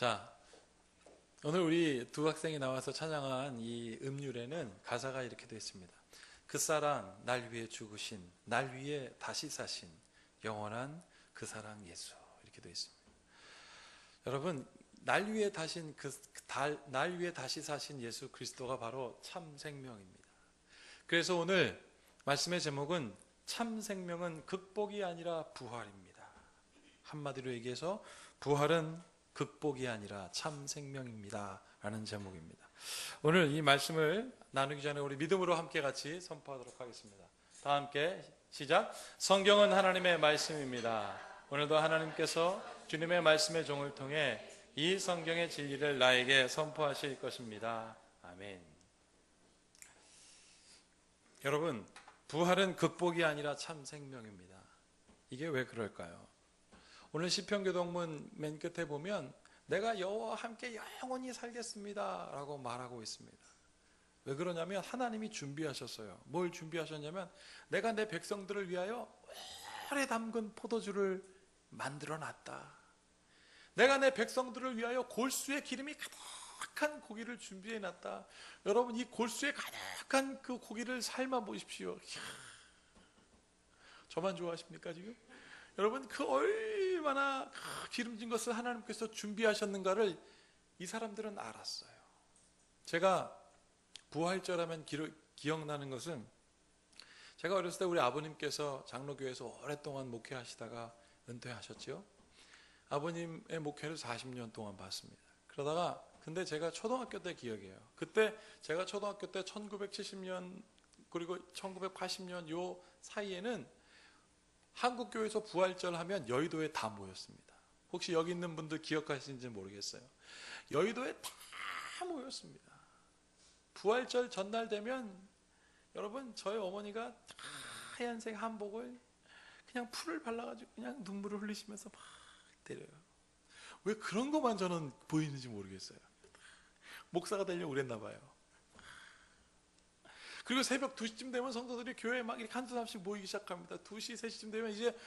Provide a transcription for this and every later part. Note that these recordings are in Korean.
자, 오늘 우리 두 학생이 나와서 찬양한 이 음률에는 가사가 이렇게 되어 있습니다. 그 사랑 날 위해 죽으신, 날 위해 다시 사신 영원한 그 사랑 예수, 이렇게 되어 있습니다. 여러분, 날 위해 다시 사신 예수 그리스도가 바로 참 생명입니다. 그래서 오늘 말씀의 제목은 참 생명은 극복이 아니라 부활입니다. 한마디로 얘기해서 부활은 극복이 아니라 참 생명입니다 라는 제목입니다. 오늘 이 말씀을 나누기 전에 우리 믿음으로 함께 같이 선포하도록 하겠습니다. 다 함께 시작. 성경은 하나님의 말씀입니다. 오늘도 하나님께서 주님의 말씀의 종을 통해 이 성경의 진리를 나에게 선포하실 것입니다. 아멘. 여러분, 부활은 극복이 아니라 참 생명입니다. 이게 왜 그럴까요? 오늘 시편교독문 맨 끝에 보면 내가 여호와와 함께 영원히 살겠습니다 라고 말하고 있습니다. 왜 그러냐면 하나님이 준비하셨어요. 뭘 준비하셨냐면 내가 내 백성들을 위하여 오래 담근 포도주를 만들어 놨다. 내가 내 백성들을 위하여 골수에 기름이 가득한 고기를 준비해 놨다. 여러분, 이 골수에 가득한 그 고기를 삶아 보십시오. 저만 좋아하십니까 지금? 여러분, 그 얼마나 기름진 것을 하나님께서 준비하셨는가를 이 사람들은 알았어요. 제가 부활절하면 기억나는 것은, 제가 어렸을 때 우리 아버님께서 장로교회에서 오랫동안 목회하시다가 은퇴하셨죠. 아버님의 목회를 40년 동안 봤습니다. 그러다가 근데 제가 초등학교 때 기억이에요. 그때 제가 초등학교 때 1970년 그리고 1980년 요 사이에는 한국교회에서 부활절 하면 여의도에 다 모였습니다. 혹시 여기 있는 분들 기억하시는지 모르겠어요. 여의도에 다 모였습니다. 부활절 전날 되면 여러분, 저희 어머니가 하얀색 한복을 그냥 풀을 발라가지고 그냥 눈물을 흘리시면서 막 때려요. 왜 그런 것만 저는 보이는지 모르겠어요. 목사가 되려고 그랬나 봐요. 그리고 새벽 2시쯤 되면 성도들이 교회에 막 이렇게 한두 사람씩 모이기 시작합니다. 2시, 3시쯤 되면 이제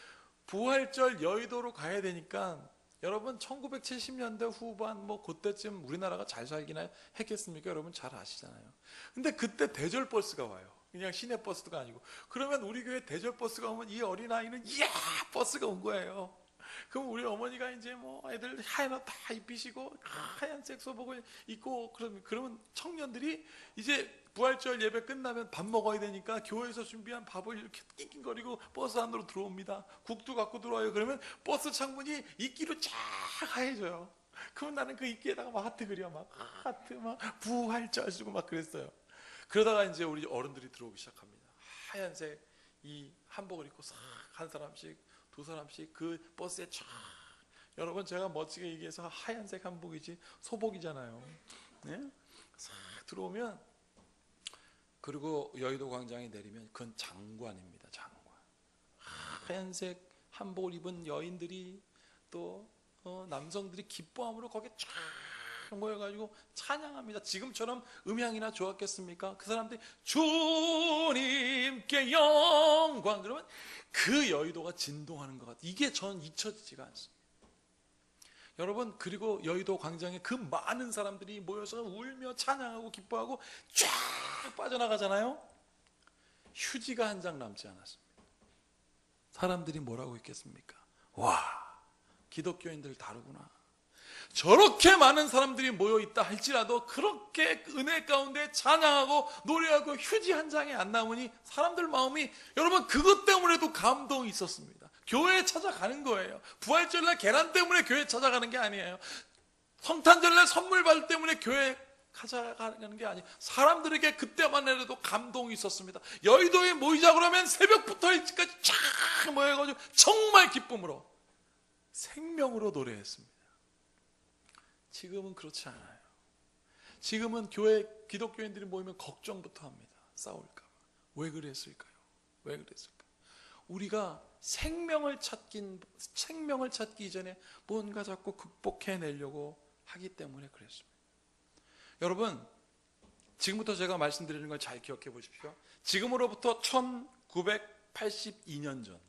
부활절 여의도로 가야 되니까, 여러분 1970년대 후반 뭐 그때쯤 우리나라가 잘 살기나 했겠습니까? 여러분 잘 아시잖아요. 근데 그때 대절버스가 와요. 그냥 시내버스가 아니고. 그러면 우리 교회 대절버스가 오면 이 어린아이는 이야 버스가 온 거예요. 그럼 우리 어머니가 이제 뭐 애들 하얀 옷 다 입히시고 하얀색 소복을 입고, 그러면 청년들이 이제 부활절 예배 끝나면 밥 먹어야 되니까 교회에서 준비한 밥을 이렇게 낑낑거리고 버스 안으로 들어옵니다. 국도 갖고 들어와요. 그러면 버스 창문이 이끼로 쫙 하얘져요. 그럼 나는 그 이끼에다가 막 하트 그려, 막 하트 막 부활절 쓰고 막 그랬어요. 그러다가 이제 우리 어른들이 들어오기 시작합니다. 하얀색 이 한복을 입고 싹 한 사람씩 두 사람씩 그 버스에 쫙. 여러분, 제가 멋지게 얘기해서 하얀색 한복이지 소복이잖아요. 네? 싹 들어오면, 그리고 여의도 광장에 내리면 그건 장관입니다. 장관. 하얀색 한복을 입은 여인들이 또 남성들이 기뻐함으로 거기에 쫙 모여가지고 찬양합니다. 지금처럼 음향이나 좋았겠습니까? 그 사람들이 주님께 영광, 그러면 그 여의도가 진동하는 것 같아요. 이게 전 잊혀지지가 않습니다. 여러분, 그리고 여의도 광장에 그 많은 사람들이 모여서 울며 찬양하고 기뻐하고 쫙 빠져나가잖아요. 휴지가 한 장 남지 않았습니다. 사람들이 뭐라고 했겠습니까? 와, 기독교인들 다르구나. 저렇게 많은 사람들이 모여있다 할지라도 그렇게 은혜 가운데 찬양하고 노래하고 휴지 한 장이 안 남으니 사람들 마음이, 여러분, 그것 때문에도 감동이 있었습니다. 교회에 찾아가는 거예요. 부활절날 계란 때문에 교회에 찾아가는 게 아니에요. 성탄절날 선물 받을 때문에 교회에 찾아가는 게 아니에요. 사람들에게 그때만 해도 감동이 있었습니다. 여의도에 모이자 그러면 새벽부터 일찍까지 쫙 모여가지고 정말 기쁨으로 생명으로 노래했습니다. 지금은 그렇지 않아요. 지금은 교회 기독교인들이 모이면 걱정부터 합니다. 싸울까 봐. 왜 그랬을까요? 왜 그랬을까요? 우리가 생명을 찾기 이전에 뭔가 자꾸 극복해내려고 하기 때문에 그랬습니다. 여러분, 지금부터 제가 말씀드리는 걸 잘 기억해 보십시오. 지금으로부터 1982년 전,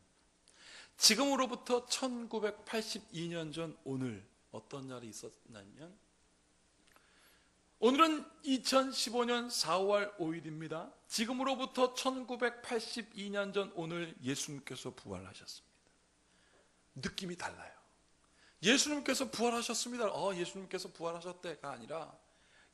지금으로부터 1982년 전 오늘 어떤 날이 있었냐면, 오늘은 2015년 4월 5일입니다. 지금으로부터 1982년 전 오늘 예수님께서 부활하셨습니다. 느낌이 달라요. 예수님께서 부활하셨습니다. 예수님께서 부활하셨대가 아니라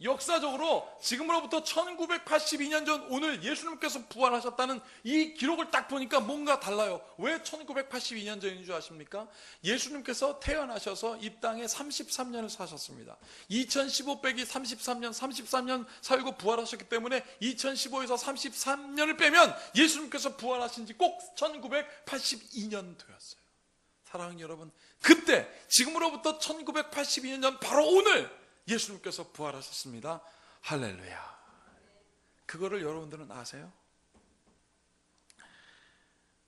역사적으로 지금으로부터 1982년 전 오늘 예수님께서 부활하셨다는 이 기록을 딱 보니까 뭔가 달라요. 왜 1982년 전인 줄 아십니까? 예수님께서 태어나셔서 이 땅에 33년을 사셨습니다. 2015 빼기 33년 살고 부활하셨기 때문에 2015에서 33년을 빼면 예수님께서 부활하신 지 꼭 1982년 되었어요. 사랑하는 여러분, 그때 지금으로부터 1982년 전 바로 오늘 예수님께서 부활하셨습니다. 할렐루야. 그거를 여러분들은 아세요?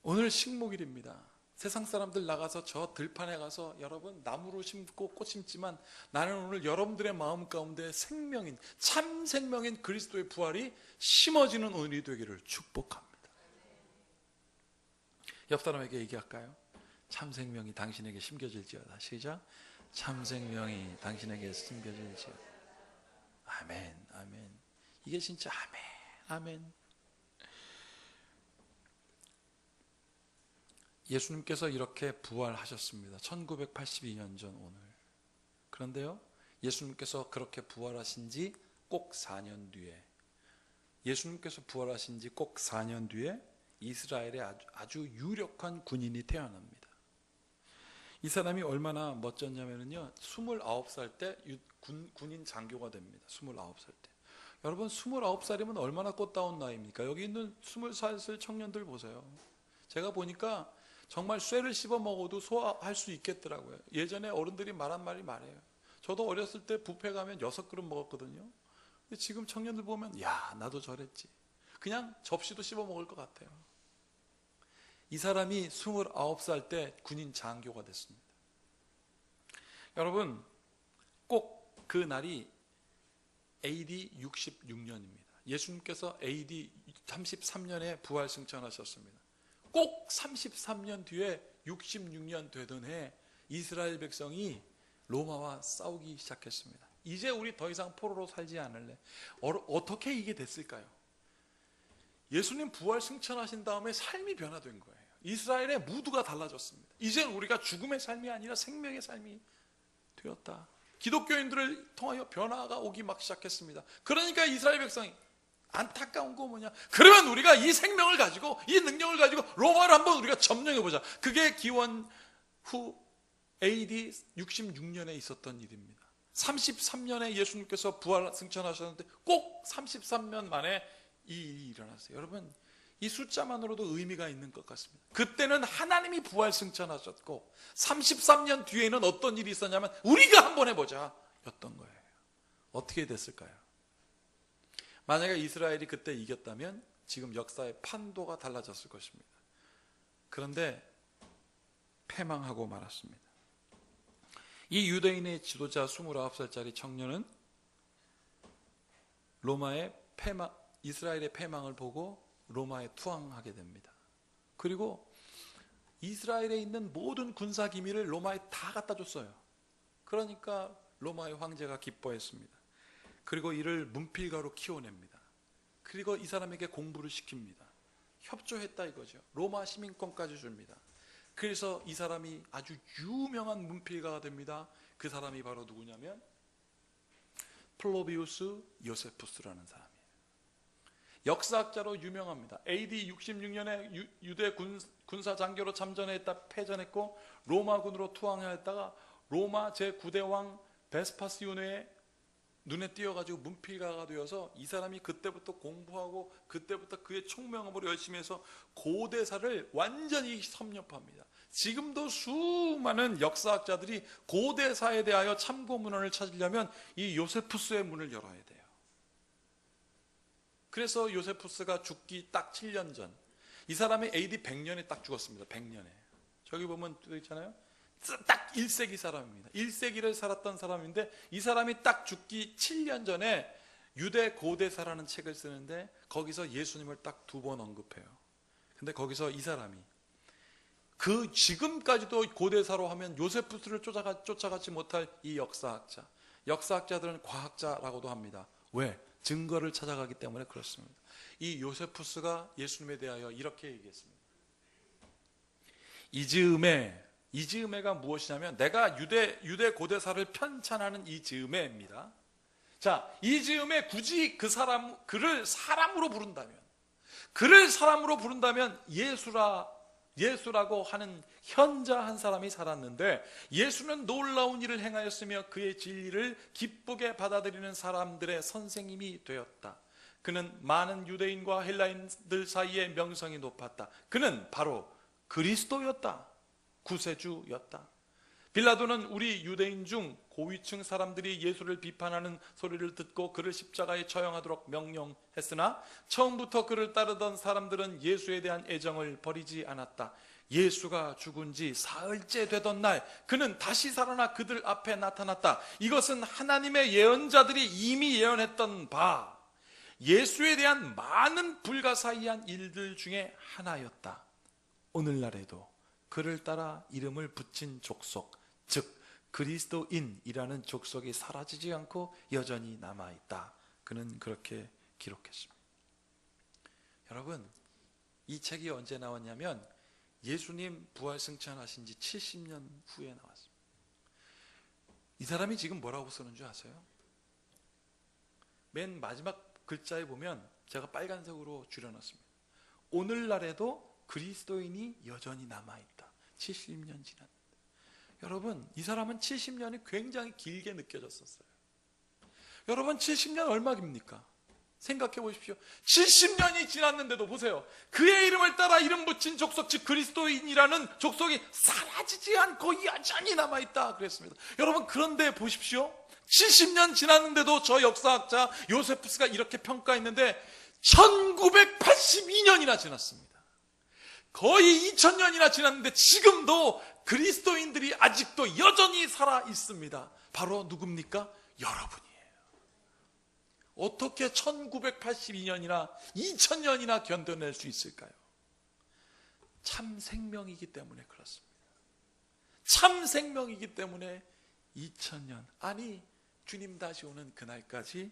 오늘 식목일입니다. 세상 사람들 나가서 저 들판에 가서 여러분 나무로 심고 꽃 심지만 나는 오늘 여러분들의 마음 가운데 생명인, 참 생명인 그리스도의 부활이 심어지는 오늘이 되기를 축복합니다. 옆 사람에게 얘기할까요? 참 생명이 당신에게 심겨질지어다. 시작. 참 생명이 당신에게 심겨질지어다. 아멘, 아멘. 이게 진짜 아멘, 아멘. 예수님께서 이렇게 부활하셨습니다. 1982년 전 오늘. 그런데요, 예수님께서 그렇게 부활하신 지 꼭 4년 뒤에, 예수님께서 부활하신 지 꼭 4년 뒤에 이스라엘에 아주 유력한 군인이 태어납니다. 이 사람이 얼마나 멋졌냐면요, 29살 때 군인 장교가 됩니다. 29살 때. 여러분, 29살이면 얼마나 꽃다운 나이입니까? 여기 있는 20살 청년들 보세요. 제가 보니까 정말 쇠를 씹어 먹어도 소화할 수 있겠더라고요. 예전에 어른들이 말한 말이 말이에요. 저도 어렸을 때 뷔페 가면 6그릇 먹었거든요. 근데 지금 청년들 보면 야, 나도 저랬지. 그냥 접시도 씹어 먹을 것 같아요. 이 사람이 29살 때 군인 장교가 됐습니다. 여러분, 꼭 그 날이 AD 66년입니다. 예수님께서 AD 33년에 부활 승천하셨습니다. 꼭 33년 뒤에 66년 되던 해 이스라엘 백성이 로마와 싸우기 시작했습니다. 이제 우리 더 이상 포로로 살지 않을래. 어떻게 이게 됐을까요? 예수님 부활 승천하신 다음에 삶이 변화된 거예요. 이스라엘의 무드가 달라졌습니다. 이젠 우리가 죽음의 삶이 아니라 생명의 삶이 되었다. 기독교인들을 통하여 변화가 오기 막 시작했습니다. 그러니까 이스라엘 백성이 안타까운 거 뭐냐? 그러면 우리가 이 생명을 가지고, 이 능력을 가지고 로마를 한번 우리가 점령해보자. 그게 기원 후 AD 66년에 있었던 일입니다. 33년에 예수님께서 부활 승천하셨는데 꼭 33년 만에 이 일이 일어났어요. 여러분, 이 숫자만으로도 의미가 있는 것 같습니다. 그때는 하나님이 부활 승천하셨고 33년 뒤에는 어떤 일이 있었냐면 우리가 한번 해보자 였던 거예요. 어떻게 됐을까요? 만약에 이스라엘이 그때 이겼다면 지금 역사의 판도가 달라졌을 것입니다. 그런데 패망하고 말았습니다. 이 유대인의 지도자 29살짜리 청년은 이스라엘의 패망을 보고 로마에 투항하게 됩니다. 그리고 이스라엘에 있는 모든 군사 기밀을 로마에 다 갖다 줬어요. 그러니까 로마의 황제가 기뻐했습니다. 그리고 이를 문필가로 키워냅니다. 그리고 이 사람에게 공부를 시킵니다. 협조했다 이거죠. 로마 시민권까지 줍니다. 그래서 이 사람이 아주 유명한 문필가가 됩니다. 그 사람이 바로 누구냐면 플로비우스 요세푸스라는 사람이에요. 역사학자로 유명합니다. AD 66년에 유대 군사 장교로 참전했다 패전했고 로마군으로 투항했다가 로마 제9대 왕 베스파시오네의 눈에 띄어가지고 문필가가 되어서 이 사람이 그때부터 공부하고 그때부터 그의 총명함으로 열심히 해서 고대사를 완전히 섭렵합니다. 지금도 수많은 역사학자들이 고대사에 대하여 참고문헌을 찾으려면 이 요세푸스의 문을 열어야 돼요. 그래서 요세푸스가 죽기 딱 7년 전, 이 사람이 AD 100년에 딱 죽었습니다. 100년에. 저기 보면 있잖아요. 딱 1세기 사람입니다. 1세기를 살았던 사람인데 이 사람이 딱 죽기 7년 전에 유대 고대사라는 책을 쓰는데 거기서 예수님을 딱 2번 언급해요. 근데 거기서 이 사람이 그 지금까지도 고대사로 하면 요세푸스를 쫓아가지 못할 이 역사학자, 역사학자들은 과학자라고도 합니다. 왜? 증거를 찾아가기 때문에 그렇습니다. 이 요세푸스가 예수님에 대하여 이렇게 얘기했습니다. 이즈음해가 무엇이냐면, 내가 유대 고대사를 편찬하는 이즈음해입니다. 자, 이즈음해 굳이 그를 사람으로 부른다면 예수라고 하는 현자 한 사람이 살았는데, 예수는 놀라운 일을 행하였으며 그의 진리를 기쁘게 받아들이는 사람들의 선생님이 되었다. 그는 많은 유대인과 헬라인들 사이에 명성이 높았다. 그는 바로 그리스도였다. 구세주였다. 빌라도는 우리 유대인 중 고위층 사람들이 예수를 비판하는 소리를 듣고 그를 십자가에 처형하도록 명령했으나 처음부터 그를 따르던 사람들은 예수에 대한 애정을 버리지 않았다. 예수가 죽은 지 사흘째 되던 날 그는 다시 살아나 그들 앞에 나타났다. 이것은 하나님의 예언자들이 이미 예언했던 바, 예수에 대한 많은 불가사의한 일들 중에 하나였다. 오늘날에도 그를 따라 이름을 붙인 족속, 즉 그리스도인이라는 족속이 사라지지 않고 여전히 남아있다. 그는 그렇게 기록했습니다. 여러분, 이 책이 언제 나왔냐면 예수님 부활승천하신 지 70년 후에 나왔습니다. 이 사람이 지금 뭐라고 쓰는 줄 아세요? 맨 마지막 글자에 보면 제가 빨간색으로 줄여놨습니다. 오늘날에도 그리스도인이 여전히 남아있다. 70년 지났는데. 여러분, 이 사람은 70년이 굉장히 길게 느껴졌었어요. 여러분, 70년 얼마입니까? 생각해 보십시오. 70년이 지났는데도 보세요. 그의 이름을 따라 이름 붙인 족속, 즉 그리스도인이라는 족속이 사라지지 않고 여전히 남아있다 그랬습니다. 여러분, 그런데 보십시오. 70년 지났는데도 저 역사학자 요세푸스가 이렇게 평가했는데 1982년이나 지났습니다. 거의 2000년이나 지났는데 지금도 그리스도인들이 아직도 여전히 살아 있습니다. 바로 누굽니까? 여러분이에요. 어떻게 1982년이나 2000년이나 견뎌낼 수 있을까요? 참 생명이기 때문에 그렇습니다. 참 생명이기 때문에 2000년, 아니 주님 다시 오는 그날까지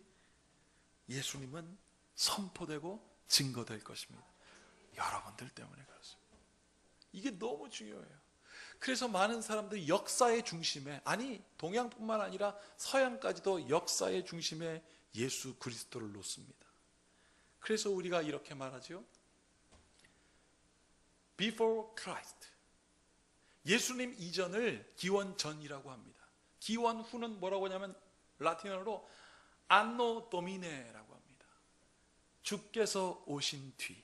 예수님은 선포되고 증거될 것입니다. 여러분들 때문에 그렇습니다. 이게 너무 중요해요. 그래서 많은 사람들이 역사의 중심에, 아니 동양뿐만 아니라 서양까지도 역사의 중심에 예수 그리스도를 놓습니다. 그래서 우리가 이렇게 말하죠. Before Christ. 예수님 이전을 기원 전이라고 합니다. 기원 후는 뭐라고 하냐면 라틴어로 안노 도미네라고 합니다. 주께서 오신 뒤.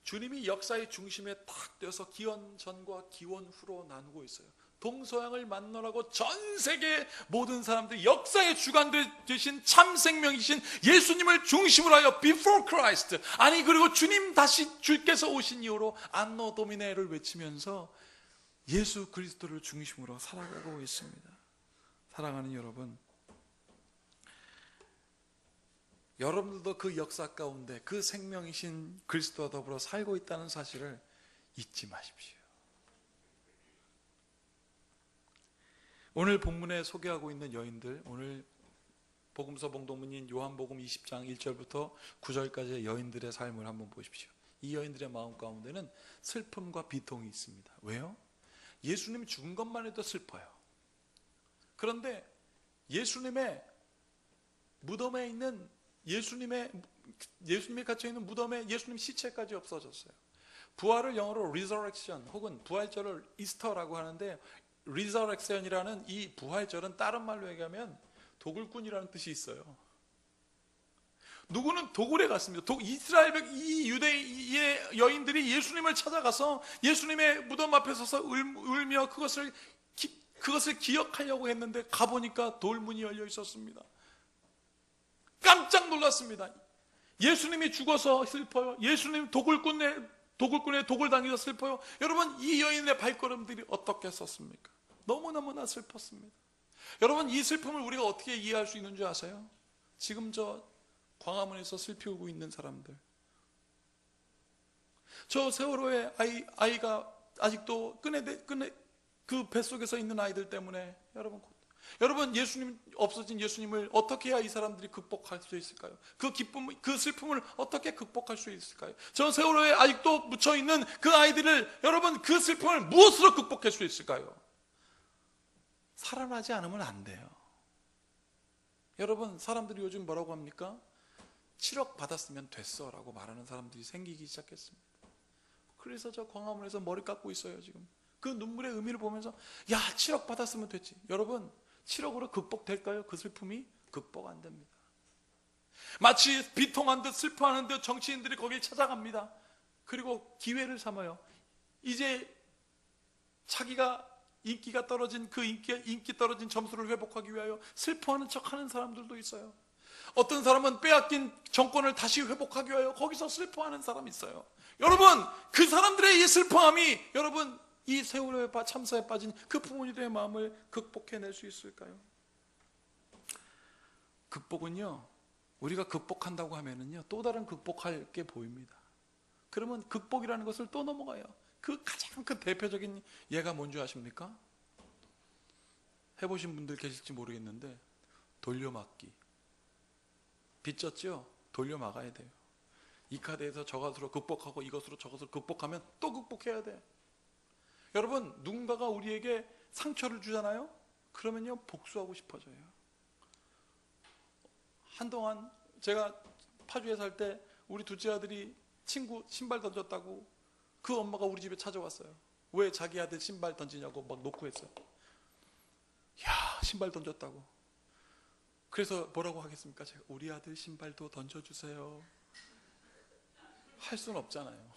주님이 역사의 중심에 딱 되어서 기원 전과 기원 후로 나누고 있어요. 동서양을 만나라고 전 세계 모든 사람들이 역사의 주관 되신 참 생명이신 예수님을 중심으로 하여 Before Christ, 아니 그리고 주님 다시 주께서 오신 이후로 안노 도미네를 외치면서 예수 그리스도를 중심으로 살아가고 있습니다. 사랑하는 여러분, 여러분들도 그 역사 가운데 그 생명이신 그리스도와 더불어 살고 있다는 사실을 잊지 마십시오. 오늘 본문에 소개하고 있는 여인들, 오늘 복음서 봉독문인 요한복음 20장 1절부터 9절까지의 여인들의 삶을 한번 보십시오. 이 여인들의 마음 가운데는 슬픔과 비통이 있습니다. 왜요? 예수님 죽은 것만 해도 슬퍼요. 그런데 예수님의 무덤에 있는 예수님이 갇혀있는 무덤에 예수님 시체까지 없어졌어요. 부활을 영어로 resurrection 혹은 부활절을 이스터라고 하는데, resurrection이라는 이 부활절은 다른 말로 얘기하면 도굴꾼이라는 뜻이 있어요. 누구는 도굴에 갔습니다. 이스라엘 이 유대의 여인들이 예수님을 찾아가서 예수님의 무덤 앞에 서서 울며 그것을 기억하려고 했는데 가보니까 돌문이 열려 있었습니다. 깜짝 놀랐습니다. 예수님이 죽어서 슬퍼요. 예수님 도굴꾼의 독을 당해서 슬퍼요. 여러분, 이 여인의 발걸음들이 어떻게 섰습니까? 너무너무나 슬펐습니다. 여러분, 이 슬픔을 우리가 어떻게 이해할 수 있는 줄 아세요? 지금 저 광화문에서 슬피 울고 있는 사람들, 저 세월호에 아이가 아직도 그 뱃속에서 있는 아이들 때문에 여러분 예수님 없어진 예수님을 어떻게 해야 이 사람들이 극복할 수 있을까요? 그 기쁨, 그 슬픔을 어떻게 극복할 수 있을까요? 저 세월호에 아직도 묻혀있는 그 아이들을 여러분 그 슬픔을 무엇으로 극복할 수 있을까요? 살아나지 않으면 안 돼요. 여러분 사람들이 요즘 뭐라고 합니까? 7억 받았으면 됐어 라고 말하는 사람들이 생기기 시작했습니다. 그래서 저 광화문에서 머리 깎고 있어요 지금. 그 눈물의 의미를 보면서 7억 받았으면 됐지. 여러분 7억으로 극복될까요? 그 슬픔이 극복 안 됩니다. 마치 비통한 듯 슬퍼하는 듯 정치인들이 거길 찾아갑니다. 그리고 기회를 삼아요. 이제 자기가 인기가 떨어진 그 인기 떨어진 점수를 회복하기 위하여 슬퍼하는 척하는 사람들도 있어요. 어떤 사람은 빼앗긴 정권을 다시 회복하기 위하여 거기서 슬퍼하는 사람이 있어요. 여러분 그 사람들의 이 슬퍼함이 여러분 이 세월호의 참사에 빠진 그 부모님들의 마음을 극복해낼 수 있을까요? 극복은요, 우리가 극복한다고 하면은요, 또 다른 극복할 게 보입니다. 그러면 극복이라는 것을 또 넘어가요. 그 가장 큰 대표적인 예가 뭔지 아십니까? 해보신 분들 계실지 모르겠는데 돌려막기. 빚졌죠? 돌려막아야 돼요. 이 카드에서 저것으로 극복하고 이것으로 저것으로 극복하면 또 극복해야 돼. 여러분 누군가가 우리에게 상처를 주잖아요? 그러면요 복수하고 싶어져요. 한동안 제가 파주에 살 때 우리 둘째 아들이 친구 신발 던졌다고 그 엄마가 우리 집에 찾아왔어요. 왜 자기 아들 신발 던지냐고 막 놓고 했어요. 야 신발 던졌다고. 그래서 뭐라고 하겠습니까? 제가 우리 아들 신발도 던져주세요. 할 수는 없잖아요.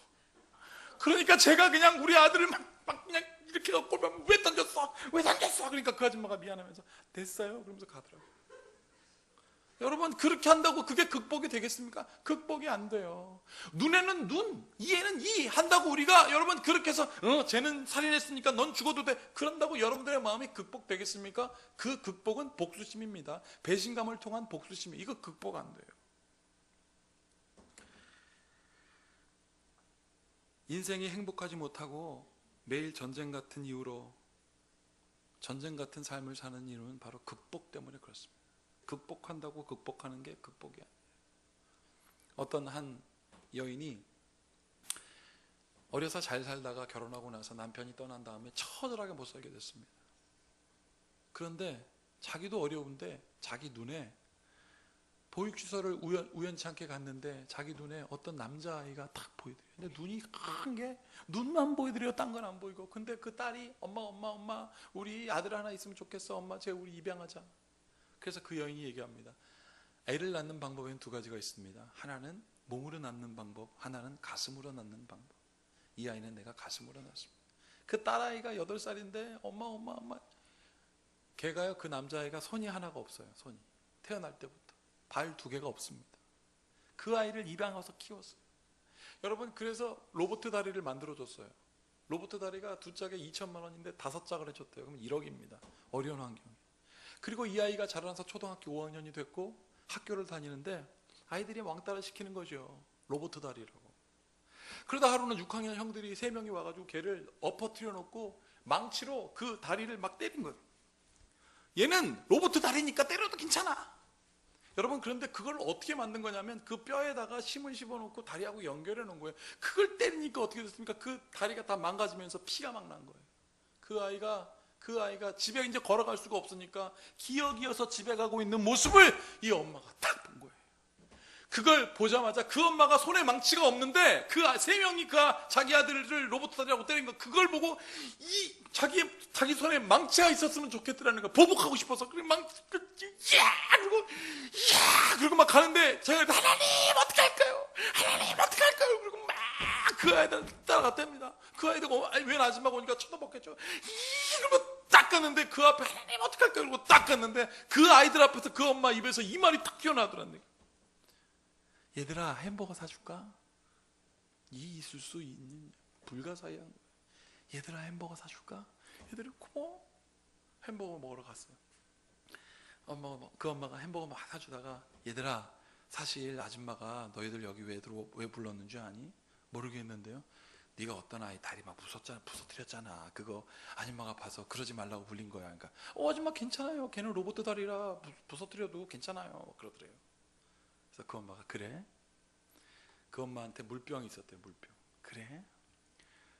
그러니까 제가 그냥 우리 아들을 막 그냥 이렇게 꼴보면 왜 던졌어? 왜 던졌어? 그러니까 그 아줌마가 미안하면서 됐어요? 그러면서 가더라고요. 여러분 그렇게 한다고 그게 극복이 되겠습니까? 극복이 안 돼요. 눈에는 눈, 이에는 이 한다고 우리가 여러분 그렇게 해서 쟤는 살인했으니까 넌 죽어도 돼. 그런다고 여러분들의 마음이 극복되겠습니까? 그 극복은 복수심입니다. 배신감을 통한 복수심이 이거 극복 안 돼요. 인생이 행복하지 못하고 매일 전쟁 같은 이유로 전쟁 같은 삶을 사는 이유는 바로 극복 때문에 그렇습니다. 극복한다고 극복하는 게 극복이 아니에요. 어떤 한 여인이 어려서 잘 살다가 결혼하고 나서 남편이 떠난 다음에 처절하게 못 살게 됐습니다. 그런데 자기도 어려운데 자기 눈에 보육시설을 우연치 않게 갔는데 자기 눈에 어떤 남자아이가 딱 보이더래요. 근데 눈이 큰 게 눈만 보이더래요. 딴 건 안 보이고. 근데 그 딸이 엄마 우리 아들 하나 있으면 좋겠어. 엄마 쟤 우리 입양하자. 그래서 그 여인이 얘기합니다. 애를 낳는 방법에는 두 가지가 있습니다. 하나는 몸으로 낳는 방법, 하나는 가슴으로 낳는 방법. 이 아이는 내가 가슴으로 낳았습니다. 그 딸아이가 8살인데 엄마 걔가요 그 남자아이가 손이 하나가 없어요. 손이 태어날 때부터 발 2개가 없습니다. 그 아이를 입양해서 키웠어요. 여러분 그래서 로봇 다리를 만들어줬어요. 로봇 다리가 2짝에 2천만 원인데 5짝을 해줬대요. 그럼 1억입니다. 어려운 환경에. 그리고 이 아이가 자라나서 초등학교 5학년이 됐고 학교를 다니는데 아이들이 왕따를 시키는 거죠. 로봇 다리라고. 그러다 하루는 6학년 형들이 3명이 와가지고 걔를 엎어뜨려 놓고 망치로 그 다리를 막 때린 거예요. 얘는 로봇 다리니까 때려도 괜찮아. 여러분 그런데 그걸 어떻게 만든 거냐면 그 뼈에다가 심을 씹어놓고 다리하고 연결해 놓은 거예요. 그걸 때리니까 어떻게 됐습니까? 그 다리가 다 망가지면서 피가 막 난 거예요. 그 아이가 집에 이제 걸어갈 수가 없으니까 기어기어서 집에 가고 있는 모습을 이 엄마가 딱 본 거예요. 그걸 보자마자 그 엄마가 손에 망치가 없는데 그 3명이 자기 아들을 로봇 다리라고 때린 거 그걸 보고 자기 손에 망치가 있었으면 좋겠더라는 거 보복하고 싶어서 그리고 그리고 막 가는데 제가 하나님 어떻게 할까요? 하나님 어떻게 할까요? 그리고 막 그 아이들 따라갔답니다. 그 아이들 웬 아줌마가 오니까 쳐다봤겠죠. 그리고 딱 갔는데 그 앞에 하나님 어떻게 할까요? 그리고 딱 갔는데 그 아이들 앞에서 그 엄마 입에서 이 말이 딱 튀어나오더라는 거예요. 얘들아 햄버거 사줄까? 있을 수 있는 불가사의한 거예요. 얘들아 햄버거 사줄까? 얘들이 고마워. 햄버거 먹으러 갔어요. 그 엄마가 햄버거 막 사주다가 얘들아 사실 아줌마가 너희들 여기 왜 불렀는지 아니? 모르겠는데요. 네가 어떤 아이 다리 막 부서뜨렸잖아. 그거 아줌마가 봐서 그러지 말라고 불린 거야. 그러니까 아줌마 괜찮아요. 걔는 로봇 다리라 부서뜨려도 괜찮아요. 그러더래요. 그래서 그 엄마가 그래? 그 엄마한테 물병이 있었대요. 물병. 그래?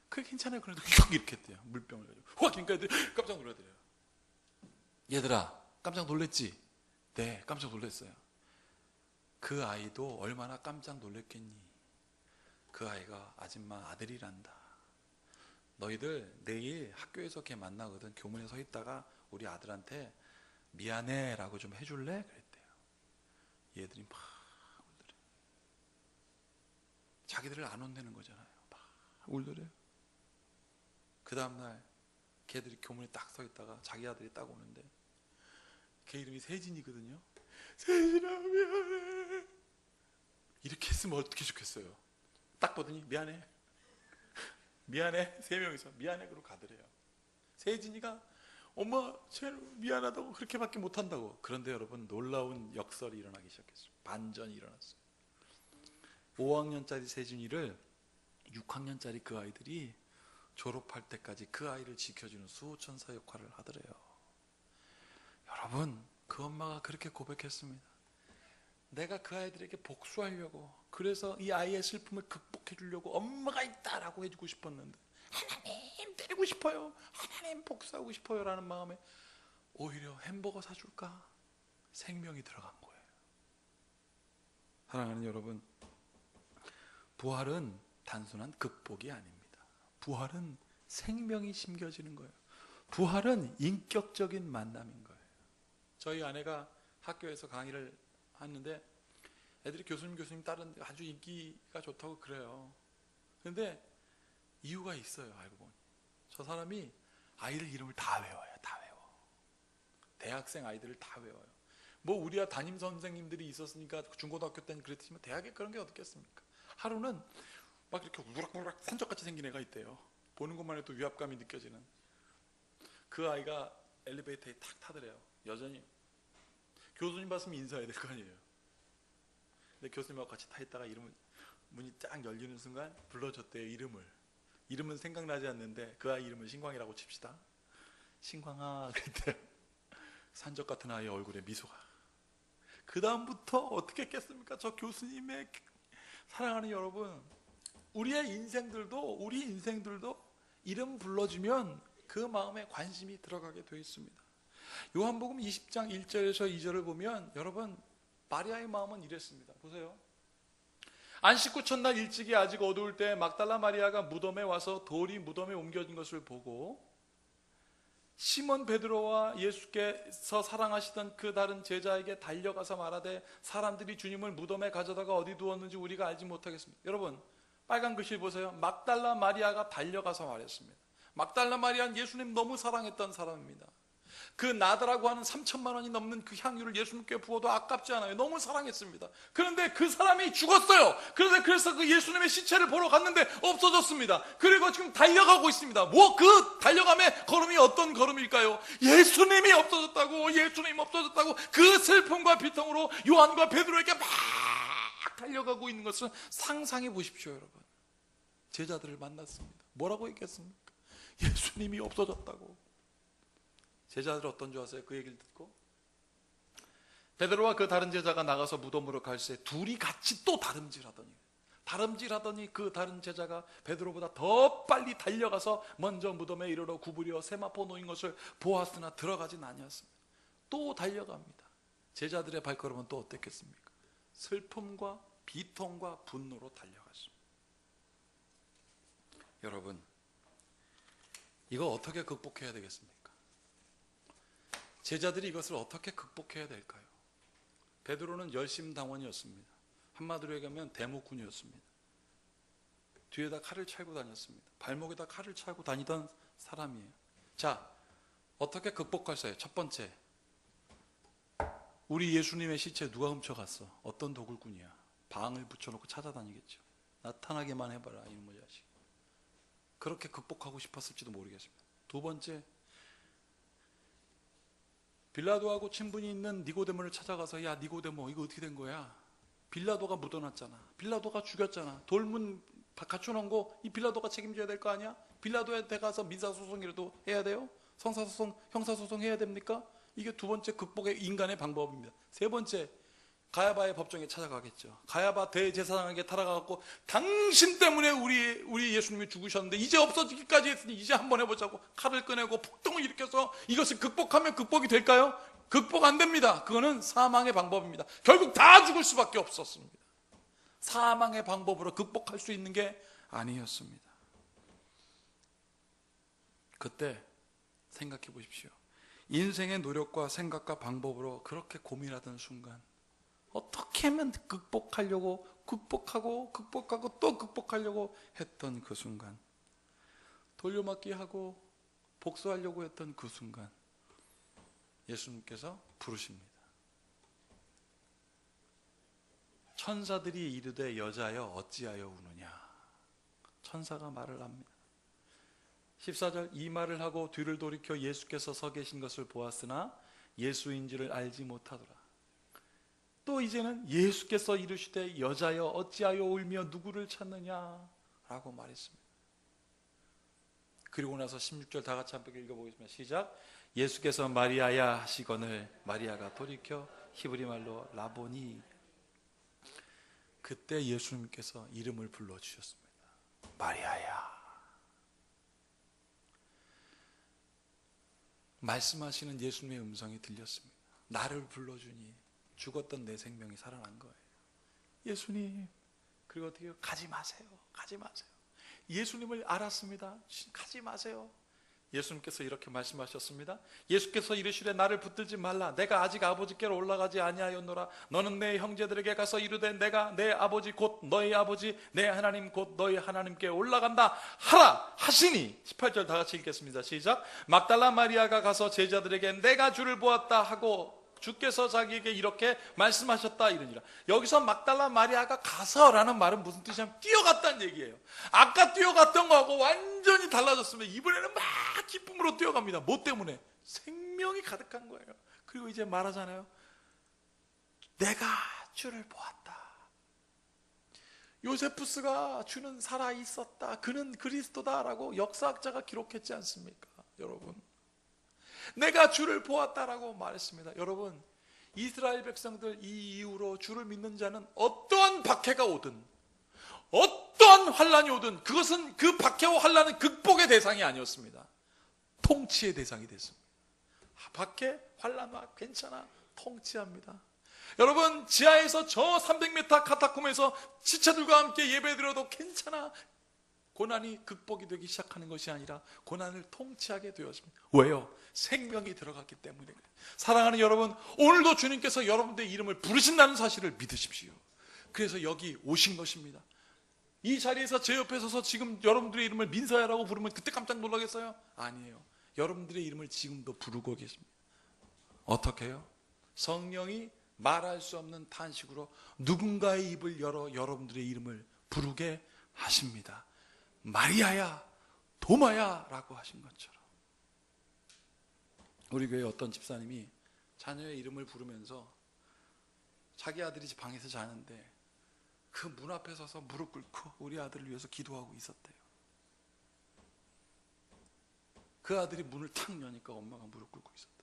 그게 괜찮아요. 그래도 이렇게 했대요. 물병을 가지고 확 그러니까 애들이 깜짝 놀라더래요. 얘들아 깜짝 놀랬지? 네, 깜짝 놀랐어요. 그 아이도 얼마나 깜짝 놀랐겠니? 그 아이가 아줌마 아들이란다. 너희들 내일 학교에서 걔 만나거든. 교문에 서 있다가 우리 아들한테 미안해 라고 좀 해줄래? 그랬대요. 얘들이 막 울더래요. 자기들을 안 혼내는 거잖아요. 막 울더래요. 그 다음날 걔들이 교문에 딱 서 있다가 자기 아들이 딱 오는데 걔 이름이 세진이거든요. 세진아 미안해. 이렇게 했으면 어떻게 좋겠어요. 딱 보더니 미안해. 미안해. 세 명이서 미안해 그러고 가더래요. 세진이가 엄마 쟤 미안하다고 그렇게밖에 못한다고. 그런데 여러분 놀라운 역설이 일어나기 시작했어요. 반전이 일어났어요. 5학년짜리 세진이를 6학년짜리 그 아이들이 졸업할 때까지 그 아이를 지켜주는 수호천사 역할을 하더래요. 여러분 그 엄마가 그렇게 고백했습니다. 내가 그 아이들에게 복수하려고, 그래서 이 아이의 슬픔을 극복해 주려고 엄마가 있다라고 해주고 싶었는데 하나님 때리고 싶어요, 하나님 복수하고 싶어요 라는 마음에 오히려 햄버거 사줄까 생명이 들어간 거예요. 사랑하는 여러분, 부활은 단순한 극복이 아닙니다. 부활은 생명이 심겨지는 거예요. 부활은 인격적인 만남인 거예요. 저희 아내가 학교에서 강의를 하는데 애들이 교수님 따르는데 아주 인기가 좋다고 그래요. 그런데 이유가 있어요. 알고 보니 저 사람이 아이들 이름을 다 외워요. 다 외워. 대학생 아이들을 다 외워요. 뭐 우리야 담임 선생님들이 있었으니까 중고등학교 때는 그랬지만 대학에 그런 게 어떻겠습니까? 하루는 막 이렇게 우락우락 산적같이 생긴 애가 있대요. 보는 것만 해도 위압감이 느껴지는 그 아이가 엘리베이터에 탁 타더래요. 여전히 교수님 봤으면 인사해야 될 거 아니에요. 근데 교수님하고 같이 타 있다가 문이 쫙 열리는 순간 불러줬대요. 이름은 생각나지 않는데 그 아이 이름은 신광이라고 칩시다. 신광아 그랬대요. 산적 같은 아이의 얼굴에 미소가. 그 다음부터 어떻게 했겠습니까? 저 교수님의 사랑하는 여러분, 우리 인생들도 이름 불러주면 그 마음에 관심이 들어가게 되어 있습니다. 요한복음 20장 1절에서 2절을 보면 여러분 마리아의 마음은 이랬습니다. 보세요. 안식 후 첫날 일찍이 아직 어두울 때 막달라 마리아가 무덤에 와서 돌이 무덤에 옮겨진 것을 보고 시몬 베드로와 예수께서 사랑하시던 그 다른 제자에게 달려가서 말하되 사람들이 주님을 무덤에 가져다가 어디 두었는지 우리가 알지 못하겠습니다. 여러분 빨간 글씨 보세요. 막달라 마리아가 달려가서 말했습니다. 막달라 마리아는 예수님 너무 사랑했던 사람입니다. 그 나드라고 하는 3천만 원이 넘는 그 향유를 예수님께 부어도 아깝지 않아요. 너무 사랑했습니다. 그런데 그 사람이 죽었어요. 그래서 그 예수님의 시체를 보러 갔는데 없어졌습니다. 그리고 지금 달려가고 있습니다. 그 달려감의 걸음이 어떤 걸음일까요? 예수님이 없어졌다고 그 슬픔과 비통으로 요한과 베드로에게 막 달려가고 있는 것을 상상해 보십시오. 여러분 제자들을 만났습니다. 뭐라고 했겠습니까? 예수님이 없어졌다고. 제자들 어떤 줄 아세요? 그 얘기를 듣고 베드로와 그 다른 제자가 나가서 무덤으로 갈새 둘이 같이 또 다름질하더니 그 다른 제자가 베드로보다 더 빨리 달려가서 먼저 무덤에 이르러 구부려 세마포 놓인 것을 보았으나 들어가진 아니었습니다. 또 달려갑니다. 제자들의 발걸음은 또 어땠겠습니까? 슬픔과 비통과 분노로 달려갔습니다. 여러분 이거 어떻게 극복해야 되겠습니까? 제자들이 이것을 어떻게 극복해야 될까요? 베드로는 열심당원이었습니다. 한마디로 얘기하면 대모꾼이었습니다. 뒤에다 칼을 차고 다녔습니다. 발목에다 칼을 차고 다니던 사람이에요. 자, 어떻게 극복할까요? 첫 번째, 우리 예수님의 시체 누가 훔쳐갔어? 어떤 도굴꾼이야? 방을 붙여놓고 찾아다니겠죠. 나타나게만 해봐라 이놈의 자식. 그렇게 극복하고 싶었을지도 모르겠습니다. 두 번째, 빌라도하고 친분이 있는 니고데모를 찾아가서 야 니고데모 이거 어떻게 된 거야? 빌라도가 묻어놨잖아. 빌라도가 죽였잖아. 돌문 갖춰놓은 거 이 빌라도가 책임져야 될 거 아니야? 빌라도한테 가서 민사소송이라도 해야 돼요? 성사소송, 형사소송 해야 됩니까? 이게 두 번째 극복의 인간의 방법입니다. 세 번째, 가야바의 법정에 찾아가겠죠. 가야바 대제사장에게 타락하고 당신 때문에 우리 예수님이 죽으셨는데 이제 없어지기까지 했으니 이제 한번 해보자고 칼을 꺼내고 폭동을 일으켜서 이것을 극복하면 극복이 될까요? 극복 안 됩니다. 그거는 사망의 방법입니다. 결국 다 죽을 수밖에 없었습니다. 사망의 방법으로 극복할 수 있는 게 아니었습니다. 그때 생각해 보십시오. 인생의 노력과 생각과 방법으로 그렇게 고민하던 순간 어떻게 하면 극복하고 또 극복하려고 했던 그 순간, 돌려막기 하고 복수하려고 했던 그 순간 예수님께서 부르십니다. 천사들이 이르되 여자여 어찌하여 우느냐. 천사가 말을 합니다. 14절, 이 말을 하고 뒤를 돌이켜 예수께서 서 계신 것을 보았으나 예수인지를 알지 못하더라. 또 이제는 예수께서 이르시되 여자여 어찌하여 울며 누구를 찾느냐 라고 말했습니다. 그리고 나서 16절 다 같이 한번 읽어보겠습니다. 시작. 예수께서 마리아야 하시거늘 마리아가 돌이켜 히브리 말로 라보니. 그때 예수님께서 이름을 불러주셨습니다. 마리아야. 말씀하시는 예수님의 음성이 들렸습니다. 나를 불러주니 죽었던 내 생명이 살아난 거예요. 예수님. 그리고 어떻게 해요? 가지 마세요. 가지 마세요. 예수님을 알았습니다. 가지 마세요. 예수님께서 이렇게 말씀하셨습니다. 예수께서 이르시되 나를 붙들지 말라. 내가 아직 아버지께로 올라가지 아니하였노라. 너는 내 형제들에게 가서 이르되 내가 내 아버지 곧 너희 아버지 내 하나님 곧 너희 하나님께 올라간다 하라 하시니. 18절 다 같이 읽겠습니다. 시작. 막달라 마리아가 가서 제자들에게 내가 주를 보았다 하고 주께서 자기에게 이렇게 말씀하셨다 이러니라. 여기서 막달라 마리아가 가서라는 말은 무슨 뜻이냐면 뛰어갔다는 얘기예요. 아까 뛰어갔던 거하고 완전히 달라졌으면 이번에는 막 기쁨으로 뛰어갑니다. 뭐 때문에? 생명이 가득한 거예요. 그리고 이제 말하잖아요. 내가 주를 보았다. 요세푸스가 주는 살아있었다. 그는 그리스도다라고 역사학자가 기록했지 않습니까? 여러분, 내가 주를 보았다라고 말했습니다. 여러분, 이스라엘 백성들 이 이후로 주를 믿는 자는 어떠한 박해가 오든 어떠한 환란이 오든 그것은 그 박해와 환란은 극복의 대상이 아니었습니다. 통치의 대상이 됐습니다. 박해, 환란 와 괜찮아, 통치합니다. 여러분, 지하에서 저 300m 카타콤에서 지체들과 함께 예배드려도 괜찮아. 고난이 극복이 되기 시작하는 것이 아니라 고난을 통치하게 되었습니다. 왜요? 생명이 들어갔기 때문에 그래요. 사랑하는 여러분, 오늘도 주님께서 여러분들의 이름을 부르신다는 사실을 믿으십시오. 그래서 여기 오신 것입니다. 이 자리에서 제 옆에 서서 지금 여러분들의 이름을 민서야라고 부르면 그때 깜짝 놀라겠어요? 아니에요. 여러분들의 이름을 지금도 부르고 계십니다. 어떻게 해요? 성령이 말할 수 없는 탄식으로 누군가의 입을 열어 여러분들의 이름을 부르게 하십니다. 마리아야, 도마야 라고 하신 것처럼. 우리 교회 어떤 집사님이 자녀의 이름을 부르면서 자기 아들이 방에서 자는데 그 문 앞에 서서 무릎 꿇고 우리 아들을 위해서 기도하고 있었대요. 그 아들이 문을 탁 여니까 엄마가 무릎 꿇고 있었다.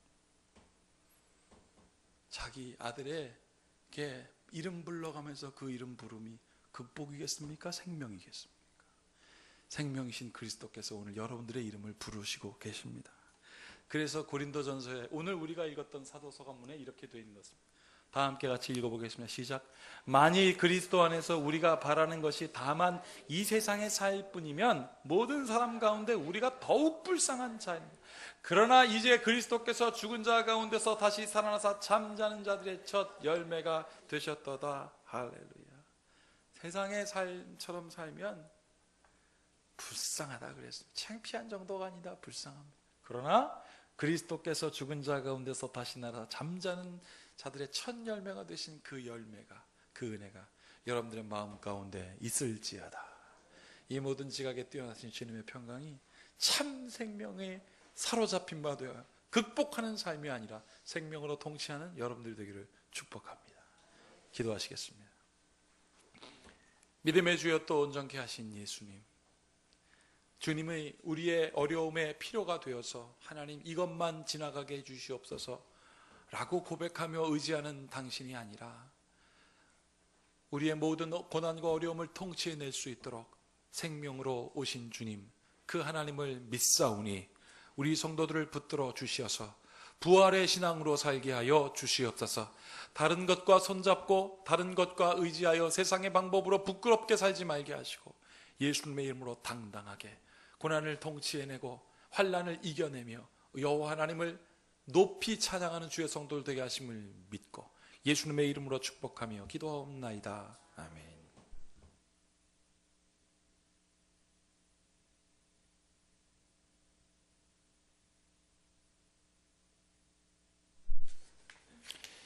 자기 아들에게 이름 불러가면서 그 이름 부름이 극복이겠습니까? 생명이겠습니까? 생명이신 그리스도께서 오늘 여러분들의 이름을 부르시고 계십니다. 그래서 고린도전서에 오늘 우리가 읽었던 사도서관문에 이렇게 되어 있는 것입니다. 다 함께 같이 읽어보겠습니다. 시작. 만일 그리스도 안에서 우리가 바라는 것이 다만 이 세상의 사일 뿐이면 모든 사람 가운데 우리가 더욱 불쌍한 자입니다. 그러나 이제 그리스도께서 죽은 자 가운데서 다시 살아나사 잠자는 자들의 첫 열매가 되셨도다. 할렐루야. 세상의 삶처럼 살면 불쌍하다 그랬습니다. 창피한 정도가 아니다. 불쌍합니다. 그러나 그리스도께서 죽은 자 가운데서 다시 날아 잠자는 자들의 첫 열매가 되신 그 열매가, 그 은혜가 여러분들의 마음 가운데 있을지어다. 이 모든 지각에 뛰어나신 주님의 평강이 참 생명에 사로잡힌 바 되어 극복하는 삶이 아니라 생명으로 통치하는 여러분들 되기를 축복합니다. 기도하시겠습니다. 믿음의 주여 또 온전케 하신 예수님, 주님의 우리의 어려움에 필요가 되어서 하나님 이것만 지나가게 해주시옵소서 라고 고백하며 의지하는 당신이 아니라 우리의 모든 고난과 어려움을 통치해낼 수 있도록 생명으로 오신 주님, 그 하나님을 믿사오니 우리 성도들을 붙들어 주시어서 부활의 신앙으로 살게 하여 주시옵소서. 다른 것과 손잡고 다른 것과 의지하여 세상의 방법으로 부끄럽게 살지 말게 하시고 예수님의 이름으로 당당하게 고난을 통치해내고 환난을 이겨내며 여호와 하나님을 높이 찬양하는 주의 성도들 되게 하심을 믿고 예수님의 이름으로 축복하며 기도하옵나이다. 아멘.